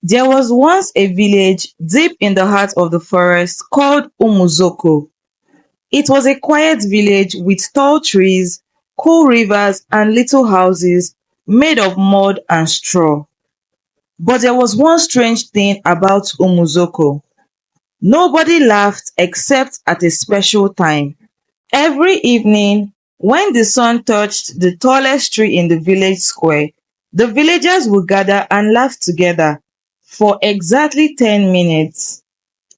There was once a village deep in the heart of the forest called Umuzoko. It was a quiet village with tall trees, cool rivers, and little houses made of mud and straw. But there was one strange thing about Umuzoko. Nobody laughed except at a special time. Every evening, when the sun touched the tallest tree in the village square, the villagers would gather and laugh together for exactly 10 minutes.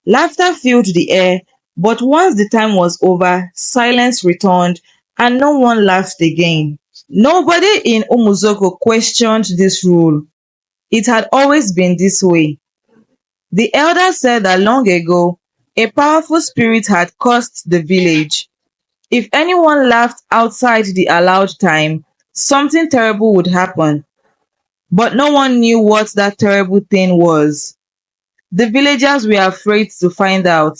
Laughter filled the air, but once the time was over, silence returned and no one laughed again. Nobody in Umuzoko questioned this rule. It had always been this way. The elders said that long ago, a powerful spirit had cursed the village. If anyone laughed outside the allowed time, something terrible would happen. But no one knew what that terrible thing was. The villagers were afraid to find out.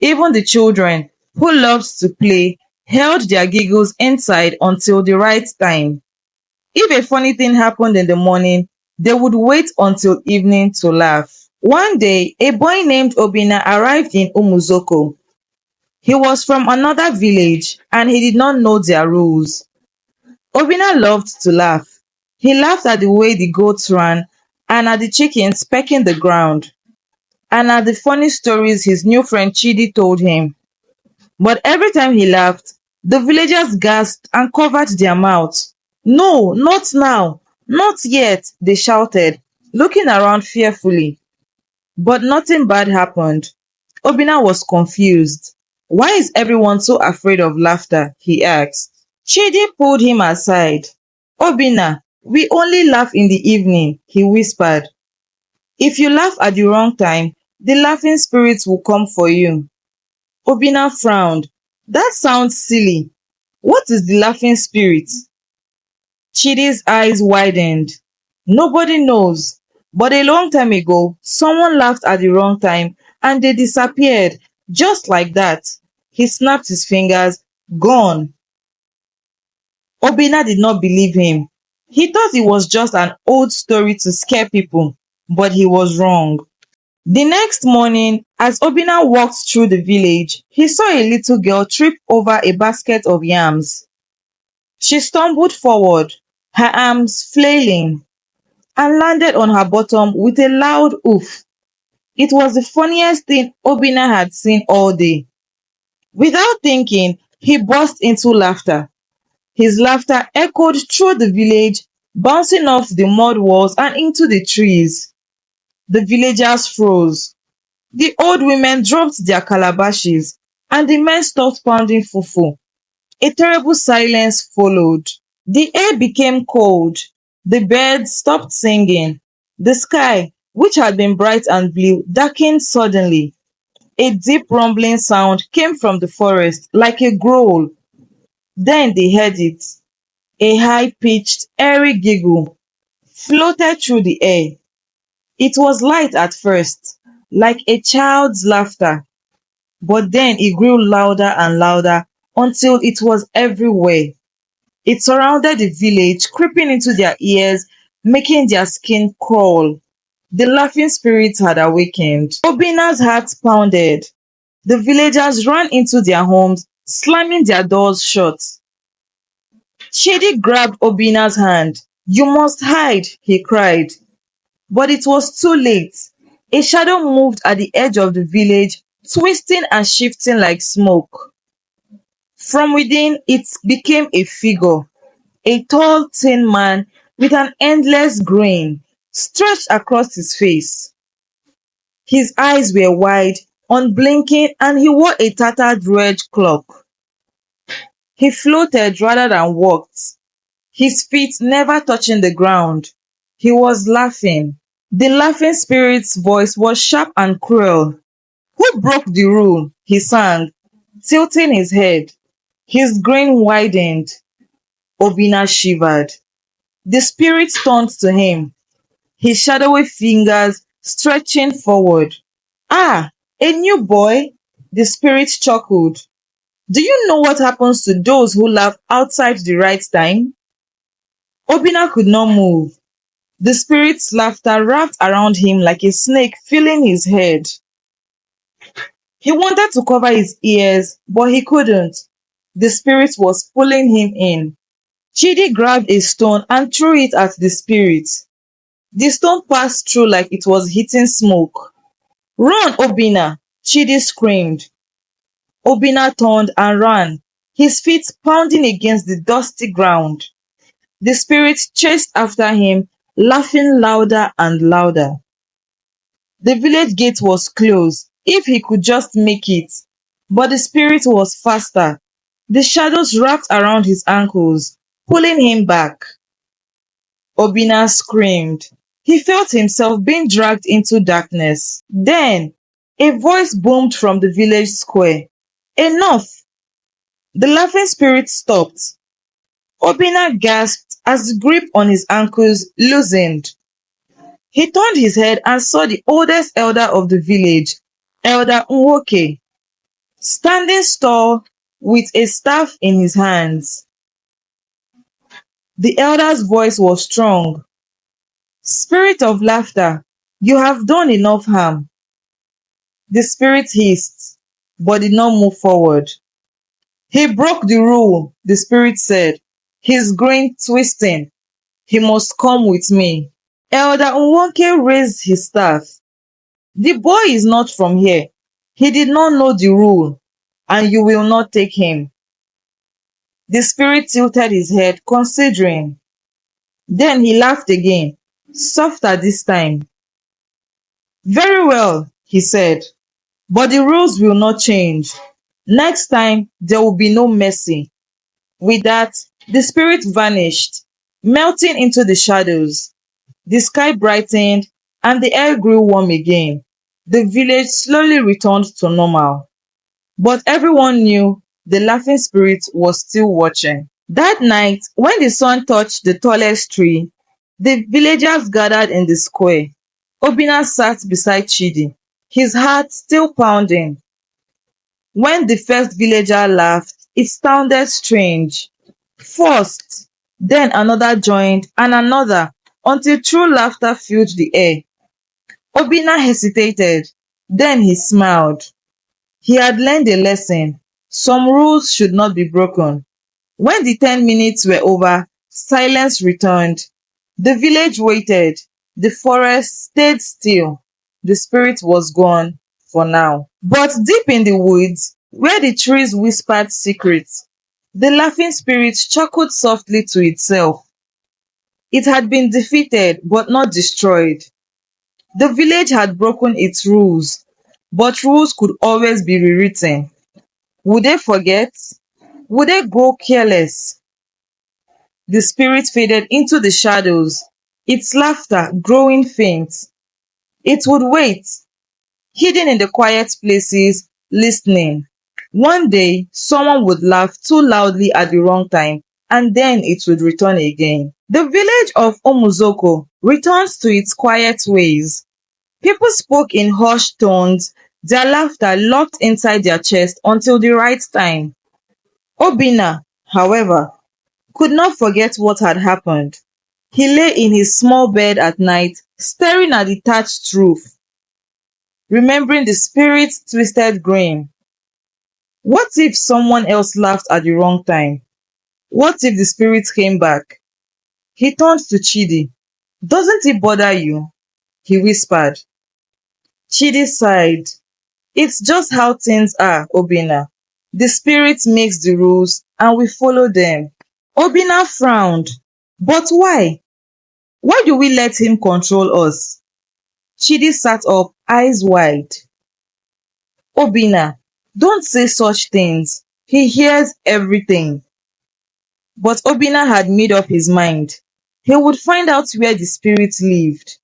Even the children, who loved to play, held their giggles inside until the right time. If a funny thing happened in the morning, they would wait until evening to laugh. One day, a boy named Obinna arrived in Umuzoko. He was from another village and he did not know their rules. Obinna loved to laugh. He laughed at the way the goats ran and at the chickens pecking the ground and at the funny stories his new friend Chidi told him. But every time he laughed, the villagers gasped and covered their mouths. No, not now, not yet, they shouted, looking around fearfully. But nothing bad happened. Obinna was confused. Why is everyone so afraid of laughter? He asked. Chidi pulled him aside. Obinna, we only laugh in the evening, he whispered. If you laugh at the wrong time, the laughing spirits will come for you. Obinna frowned. That sounds silly. What is the laughing spirit? Chidi's eyes widened. Nobody knows. But a long time ago, someone laughed at the wrong time and they disappeared. Just like that. He snapped his fingers. Gone. Obinna did not believe him. He thought it was just an old story to scare people, but he was wrong. The next morning, as Obinna walked through the village, he saw a little girl trip over a basket of yams. She stumbled forward, her arms flailing, and landed on her bottom with a loud oof. It was the funniest thing Obinna had seen all day. Without thinking, he burst into laughter. His laughter echoed through the village, bouncing off the mud walls and into the trees. The villagers froze. The old women dropped their calabashes, and the men stopped pounding fufu. A terrible silence followed. The air became cold. The birds stopped singing. The sky, which had been bright and blue, darkened suddenly. A deep rumbling sound came from the forest, like a growl. Then they heard it. A high-pitched, airy giggle floated through the air. It was light at first, like a child's laughter, but then it grew louder and louder until it was everywhere. It surrounded the village, creeping into their ears, making their skin crawl. The laughing spirits had awakened. Obinna's heart pounded. The villagers ran into their homes, slamming their doors shut. Chidi grabbed Obinna's hand. You must hide, he cried. But it was too late. A shadow moved at the edge of the village, twisting and shifting like smoke. From within, it became a figure, a tall, thin man with an endless grin stretched across his face. His eyes were wide, unblinking, and he wore a tattered red cloak. He floated rather than walked, his feet never touching the ground. He was laughing. The laughing spirit's voice was sharp and cruel. Who broke the rule? He sang, tilting his head. His grin widened. Obinna shivered. The spirit turned to him, his shadowy fingers stretching forward. Ah, a new boy? The spirit chuckled. Do you know what happens to those who laugh outside the right time? Obinna could not move. The spirit's laughter wrapped around him like a snake filling his head. He wanted to cover his ears, but he couldn't. The spirit was pulling him in. Chidi grabbed a stone and threw it at the spirit. The stone passed through like it was hitting smoke. "Run, Obinna!" Chidi screamed. Obinna turned and ran, his feet pounding against the dusty ground. The spirit chased after him, laughing louder and louder. The village gate was closed, if he could just make it. But the spirit was faster. The shadows wrapped around his ankles, pulling him back. Obinna screamed. He felt himself being dragged into darkness. Then, a voice boomed from the village square. "Enough!" The laughing spirit stopped. Obinna gasped as the grip on his ankles loosened. He turned his head and saw the oldest elder of the village, Elder Umoko, standing tall with a staff in his hands. The elder's voice was strong. "Spirit of laughter, you have done enough harm." The spirit hissed, but did not move forward. "He broke the rule," the spirit said, his grin twisting. "He must come with me." Elder Umoko raised his staff. "The boy is not from here. He did not know the rule, and you will not take him." The spirit tilted his head, considering. Then he laughed again, softer this time. "Very well," he said, "but the rules will not change. Next time, there will be no mercy." With that, the spirit vanished, melting into the shadows. The sky brightened, and the air grew warm again. The village slowly returned to normal. But everyone knew the laughing spirit was still watching. That night, when the sun touched the tallest tree, the villagers gathered in the square. Obinna sat beside Chidi, his heart still pounding. When the first villager laughed, it sounded strange. First, then another joined, and another, until true laughter filled the air. Obinna hesitated, then he smiled. He had learned a lesson. Some rules should not be broken. When the 10 minutes were over, silence returned. The village waited. The forest stayed still. The spirit was gone for now. But deep in the woods, where the trees whispered secrets, the laughing spirit chuckled softly to itself. It had been defeated but not destroyed. The village had broken its rules, but rules could always be rewritten. Would they forget? Would they grow careless? The spirit faded into the shadows, its laughter growing faint. It would wait, hidden in the quiet places, listening. One day, someone would laugh too loudly at the wrong time, and then it would return again. The village of Umuzoko returns to its quiet ways. People spoke in hushed tones, their laughter locked inside their chest until the right time. Obinna, however, could not forget what had happened. He lay in his small bed at night, staring at the thatched roof, remembering the spirit's twisted grin. What if someone else laughed at the wrong time? What if the spirit came back? He turned to Chidi. "Doesn't it bother you?" he whispered. Chidi sighed. "It's just how things are, Obinna. The spirit makes the rules and we follow them." Obinna frowned. "But why? Why do we let him control us?" Chidi sat up, eyes wide. "Obinna, don't say such things. He hears everything." But Obinna had made up his mind. He would find out where the spirit lived.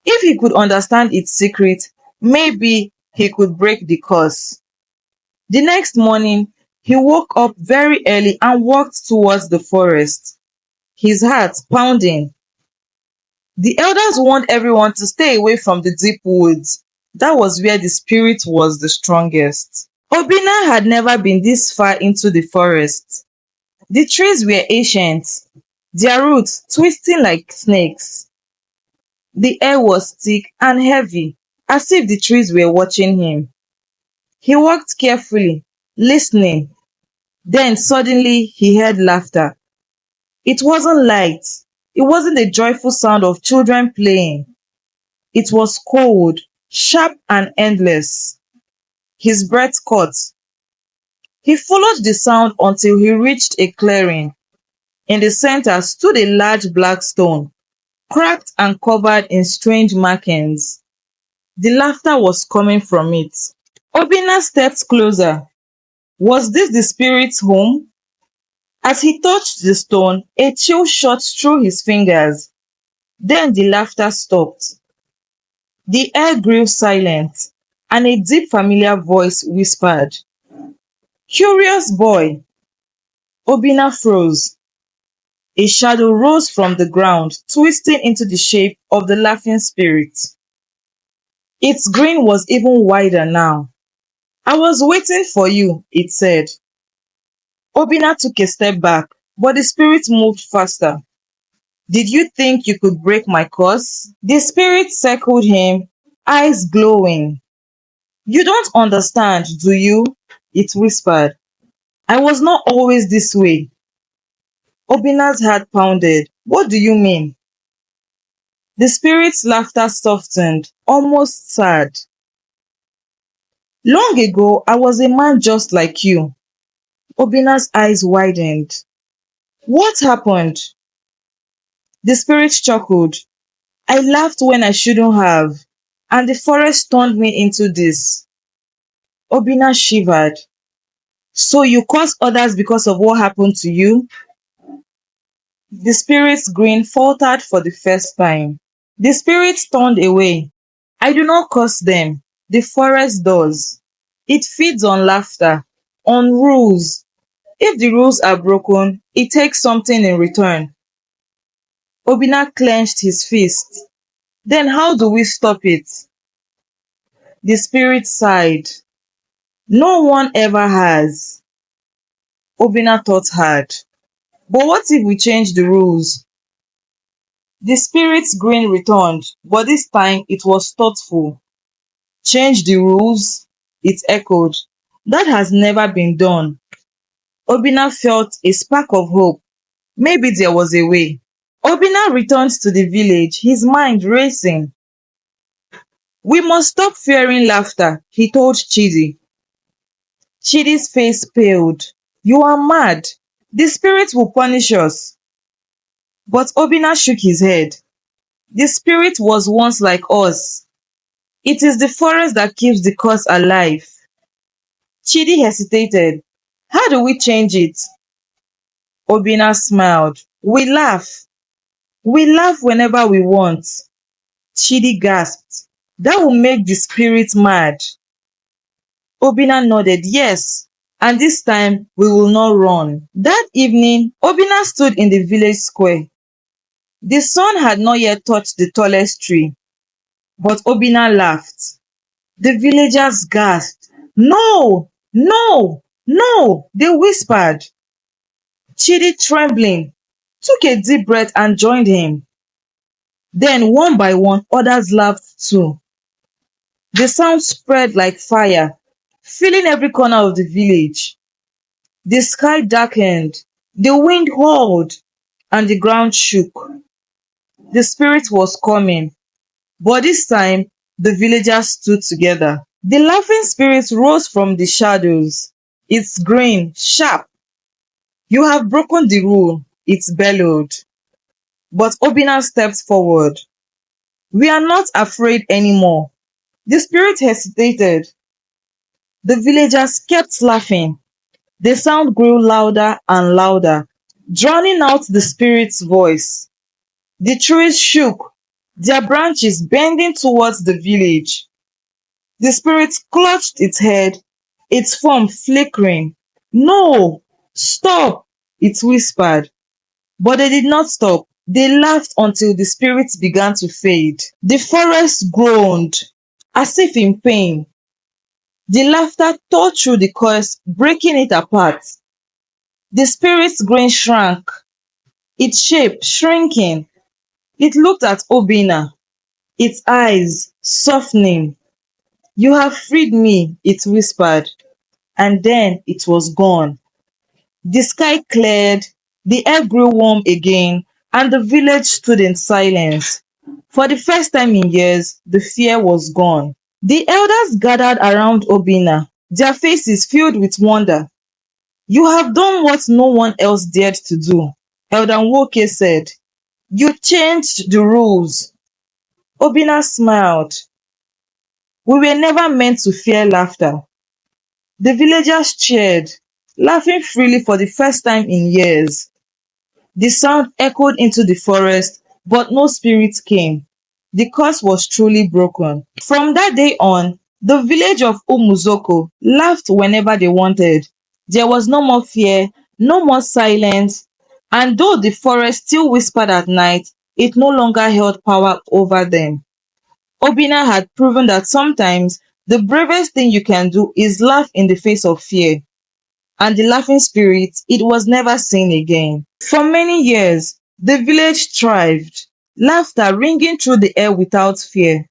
If he could understand its secret, maybe he could break the curse. The next morning, he woke up very early and walked towards the forest, his heart pounding. The elders warned everyone to stay away from the deep woods. That was where the spirit was the strongest. Obinna had never been this far into the forest. The trees were ancient, their roots twisting like snakes. The air was thick and heavy, as if the trees were watching him. He walked carefully, listening. Then suddenly he heard laughter. It wasn't light. It wasn't the joyful sound of children playing. It was cold, sharp, and endless. His breath caught. He followed the sound until he reached a clearing. In the center stood a large black stone, cracked and covered in strange markings. The laughter was coming from it. Obinna stepped closer. Was this the spirit's home? As he touched the stone, a chill shot through his fingers. Then the laughter stopped. The air grew silent, and a deep familiar voice whispered, "Curious boy." Obinna froze. A shadow rose from the ground, twisting into the shape of the laughing spirit. Its grin was even wider now. "I was waiting for you," it said. Obinna took a step back, but the spirit moved faster. "Did you think you could break my curse?" The spirit circled him, eyes glowing. "You don't understand, do you?" it whispered. "I was not always this way." Obinna's heart pounded. "What do you mean?" The spirit's laughter softened, almost sad. "Long ago, I was a man just like you." Obinna's eyes widened. "What happened?" The spirit chuckled. "I laughed when I shouldn't have, and the forest turned me into this." Obinna shivered. "So you curse others because of what happened to you?" The spirit's grin faltered for the first time. The spirit turned away. "I do not curse them. The forest does. It feeds on laughter, on rules. If the rules are broken, it takes something in return." Obinna clenched his fist. "Then how do we stop it?" The spirit sighed. "No one ever has." Obinna thought hard. "But what if we change the rules?" The spirit's grin returned, but this time it was thoughtful. "Change the rules?" it echoed. "That has never been done." Obinna felt a spark of hope. Maybe there was a way. Obinna returned to the village, his mind racing. "We must stop fearing laughter," he told Chidi. Chidi's face paled. "You are mad. The spirit will punish us." But Obinna shook his head. "The spirit was once like us. It is the forest that keeps the curse alive." Chidi hesitated. "How do we change it?" Obinna smiled. "We laugh. We laugh whenever we want." Chidi gasped. "That will make the spirit mad." Obinna nodded. "Yes, and this time we will not run." That evening, Obinna stood in the village square. The sun had not yet touched the tallest tree, but Obinna laughed. The villagers gasped. "No! No! No!" they whispered. Chidi, trembling, took a deep breath and joined him. Then, one by one, others laughed too. The sound spread like fire, filling every corner of the village. The sky darkened, the wind howled, and the ground shook. The spirit was coming, but this time the villagers stood together. The laughing spirit rose from the shadows, its grin sharp. "You have broken the rule," it bellowed. But Obinna stepped forward. "We are not afraid anymore." The spirit hesitated. The villagers kept laughing. The sound grew louder and louder, drowning out the spirit's voice. The trees shook, their branches bending towards the village. The spirit clutched its head, its form flickering. "No! Stop!" it whispered. But they did not stop. They laughed until the spirits began to fade. The forest groaned, as if in pain. The laughter tore through the curse, breaking it apart. The spirit's grin shrank, its shape shrinking. It looked at Obinna. its eyes softening. "You have freed me," it whispered, and then it was gone. The sky cleared, the air grew warm again, and the village stood in silence. For the first time in years, the fear was gone. The elders gathered around Obinna, their faces filled with wonder. "You have done what no one else dared to do," Elder Nwoke said. "You changed the rules." Obinna smiled. "We were never meant to fear laughter." The villagers cheered, laughing freely for the first time in years. The sound echoed into the forest, but no spirit came. The curse was truly broken. From that day on, the village of Umuzoko laughed whenever they wanted. There was no more fear, no more silence, and though the forest still whispered at night, it no longer held power over them. Obinna had proven that sometimes the bravest thing you can do is laugh in the face of fear, and the laughing spirit, it was never seen again. For many years, the village thrived, laughter ringing through the air without fear.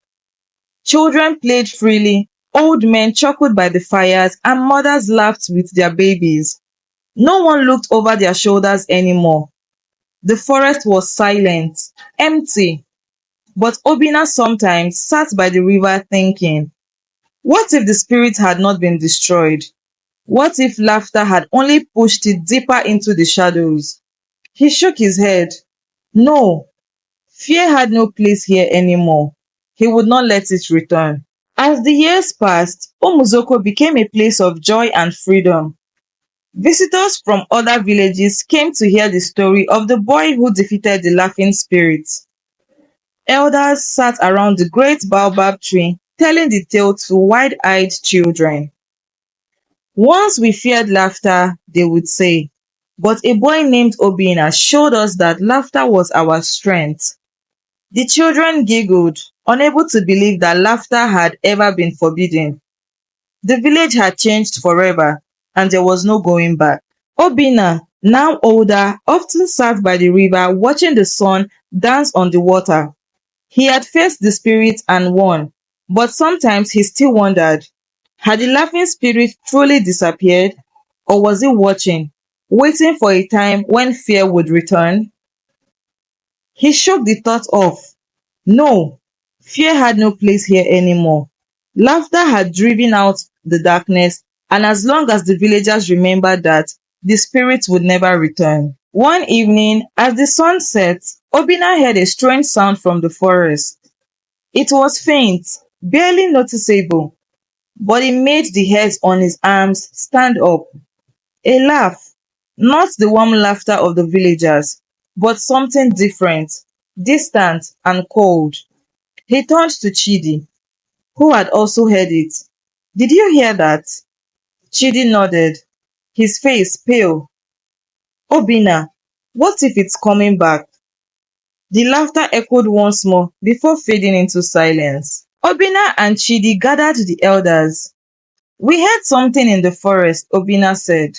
Children played freely, old men chuckled by the fires, and mothers laughed with their babies. No one looked over their shoulders anymore. The forest was silent, empty, but Obinna sometimes sat by the river thinking, what if the spirit had not been destroyed? What if laughter had only pushed it deeper into the shadows? He shook his head. No, fear had no place here anymore. He would not let it return. As the years passed, Umuzoko became a place of joy and freedom. Visitors from other villages came to hear the story of the boy who defeated the laughing spirit. Elders sat around the great baobab tree, telling the tale to wide-eyed children. Once we feared laughter, they would say, but a boy named Obinna showed us that laughter was our strength. The children giggled, unable to believe that laughter had ever been forbidden. The village had changed forever, and there was no going back. Obinna, now older, often sat by the river watching the sun dance on the water. He had faced the spirit and won, but sometimes he still wondered, had the laughing spirit truly disappeared, or was it watching, waiting for a time when fear would return? He shook the thought off. No, fear had no place here anymore. Laughter had driven out the darkness, and as long as the villagers remembered that, the spirit would never return. One evening, as the sun set, Obinna heard a strange sound from the forest. It was faint, barely noticeable, but it made the hairs on his arms stand up. A laugh, not the warm laughter of the villagers, but something different, distant and cold. He turned to Chidi, who had also heard it. "Did you hear that?" Chidi nodded, his face pale. "Obinna, what if it's coming back?" The laughter echoed once more before fading into silence. Obinna and Chidi gathered the elders. "We heard something in the forest," Obinna said.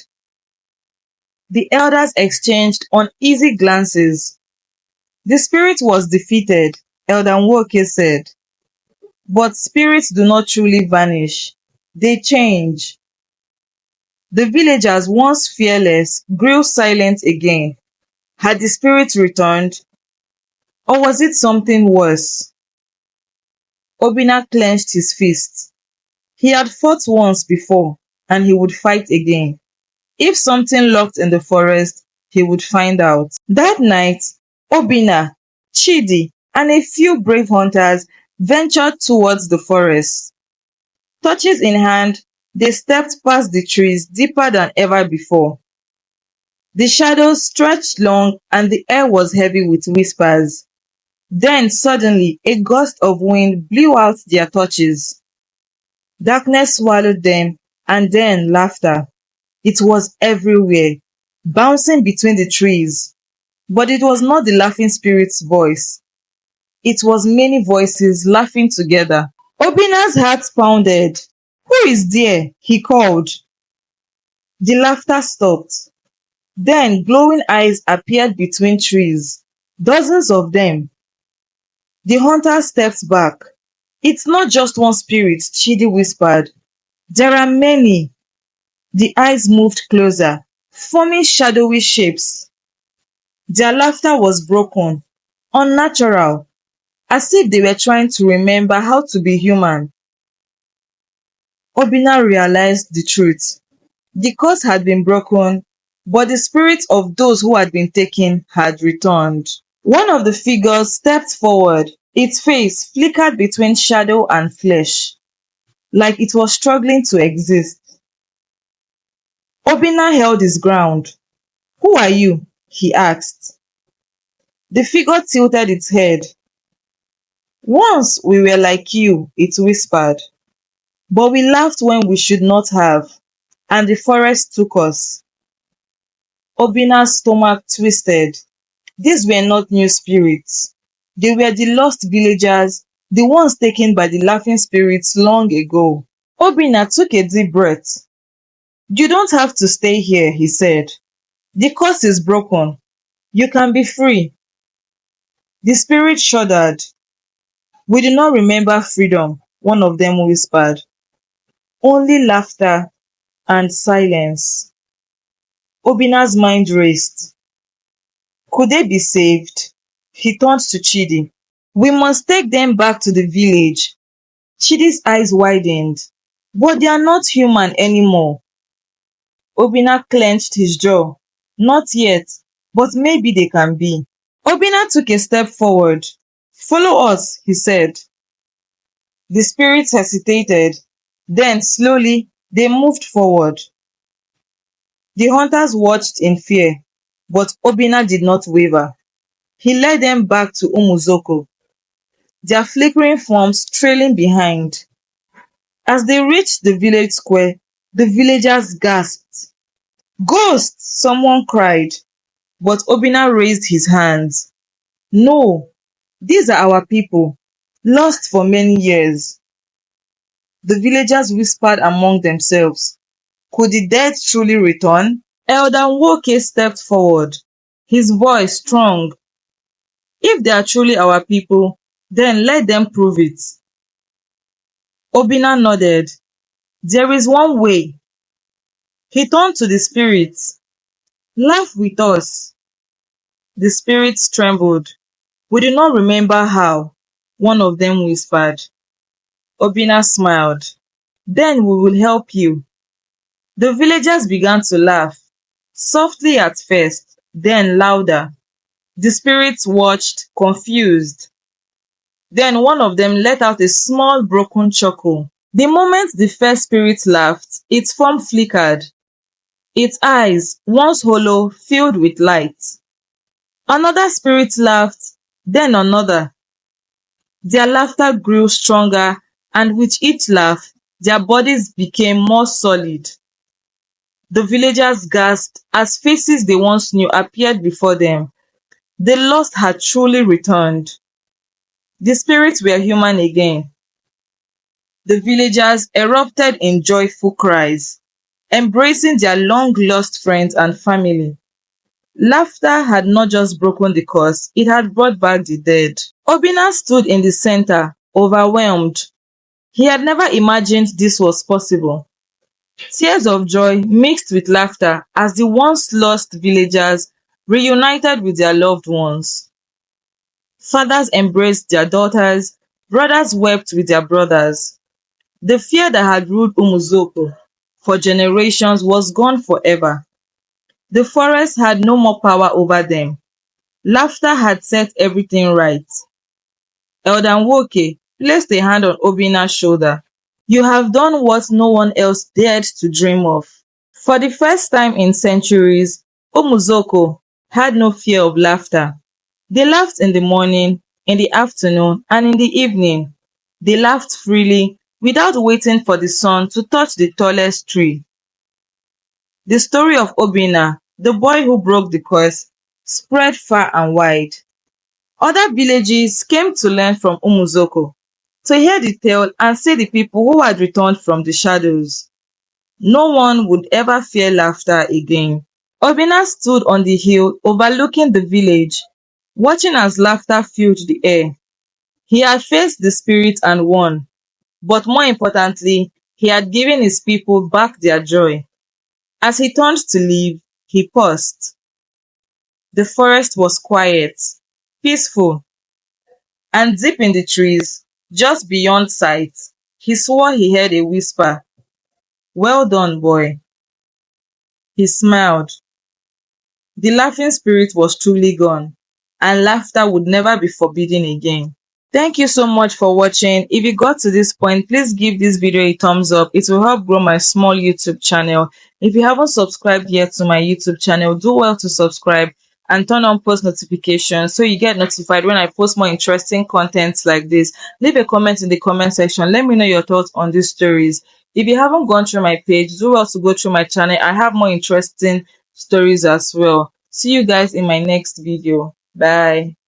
The elders exchanged uneasy glances. "The spirit was defeated," Elder Nwoke said. "But spirits do not truly vanish. They change." The villagers, once fearless, grew silent again. Had the spirit returned? Or was it something worse? Obinna clenched his fist. He had fought once before, and he would fight again. If something lurked in the forest, he would find out. That night, Obinna, Chidi, and a few brave hunters ventured towards the forest. Torches in hand, they stepped past the trees deeper than ever before. The shadows stretched long and the air was heavy with whispers. Then suddenly a gust of wind blew out their torches. Darkness swallowed them, and then laughter. It was everywhere, bouncing between the trees. But it was not the laughing spirit's voice. It was many voices laughing together. Obinna's heart pounded. "Who is there?" he called. The laughter stopped. Then glowing eyes appeared between trees. Dozens of them. The hunter stepped back. It's not just one spirit, Chidi whispered. There are many. The eyes moved closer, forming shadowy shapes. Their laughter was broken, unnatural, as if they were trying to remember how to be human. Obinna realized the truth. The curse had been broken, but the spirits of those who had been taken had returned. One of the figures stepped forward. Its face flickered between shadow and flesh, like it was struggling to exist. Obinna held his ground. Who are you? He asked. The figure tilted its head. Once we were like you, it whispered, but we laughed when we should not have, and the forest took us. Obinna's stomach twisted. These were not new spirits. They were the lost villagers, the ones taken by the laughing spirits long ago. Obinna took a deep breath. You don't have to stay here, he said. The curse is broken. You can be free. The spirit shuddered. We do not remember freedom, one of them whispered. Only laughter and silence. Obinna's mind raced. Could they be saved? He turned to Chidi. We must take them back to the village. Chidi's eyes widened. But they are not human anymore. Obinna clenched his jaw. Not yet, but maybe they can be. Obinna took a step forward. Follow us, he said. The spirits hesitated. Then, slowly, they moved forward. The hunters watched in fear, but Obinna did not waver. He led them back to Umuzoko, their flickering forms trailing behind. As they reached the village square, the villagers gasped. Ghosts! Someone cried, but Obinna raised his hands. No, these are our people, lost for many years. The villagers whispered among themselves. Could the dead truly return? Elder Woke stepped forward, his voice strong. If they are truly our people, then let them prove it. Obinna nodded. There is one way. He turned to the spirits. Laugh with us. The spirits trembled. We do not remember how, one of them whispered. Obinna smiled. Then we will help you. The villagers began to laugh, softly at first, then louder. The spirits watched, confused. Then one of them let out a small broken chuckle. The moment the first spirit laughed, its form flickered. Its eyes, once hollow, filled with light. Another spirit laughed, then another. Their laughter grew stronger, and with each laugh, their bodies became more solid. The villagers gasped as faces they once knew appeared before them. The lost had truly returned. The spirits were human again. The villagers erupted in joyful cries, embracing their long-lost friends and family. Laughter had not just broken the curse, it had brought back the dead. Obinna stood in the center, overwhelmed. He had never imagined this was possible. Tears of joy mixed with laughter as the once lost villagers reunited with their loved ones. Fathers embraced their daughters, brothers wept with their brothers. The fear that had ruled Umuzoko for generations was gone forever. The forest had no more power over them. Laughter had set everything right. Elder Woke placed a hand on Obinna's shoulder. You have done what no one else dared to dream of. For the first time in centuries, Umuzoko had no fear of laughter. They laughed in the morning, in the afternoon, and in the evening. They laughed freely, without waiting for the sun to touch the tallest tree. The story of Obinna, the boy who broke the curse, spread far and wide. Other villages came to learn from Umuzoko, to hear the tale and see the people who had returned from the shadows. No one would ever fear laughter again. Obinna stood on the hill overlooking the village, watching as laughter filled the air. He had faced the spirit and won, but more importantly, he had given his people back their joy. As he turned to leave, he paused. The forest was quiet, peaceful, and deep in the trees, just beyond sight, he swore he heard a whisper. "Well done, boy." He smiled. The laughing spirit was truly gone, and laughter would never be forbidden again. Thank you so much for watching. If you got to this point, please give this video a thumbs up. It will help grow my small YouTube channel. If you haven't subscribed yet to my YouTube channel, do well to subscribe and turn on post notifications so you get notified when I post more interesting content like this. Leave a comment in the comment section. Let me know your thoughts on these stories. If you haven't gone through my page, do well to go through my channel. I have more interesting stories as well. See you guys in my next video. Bye.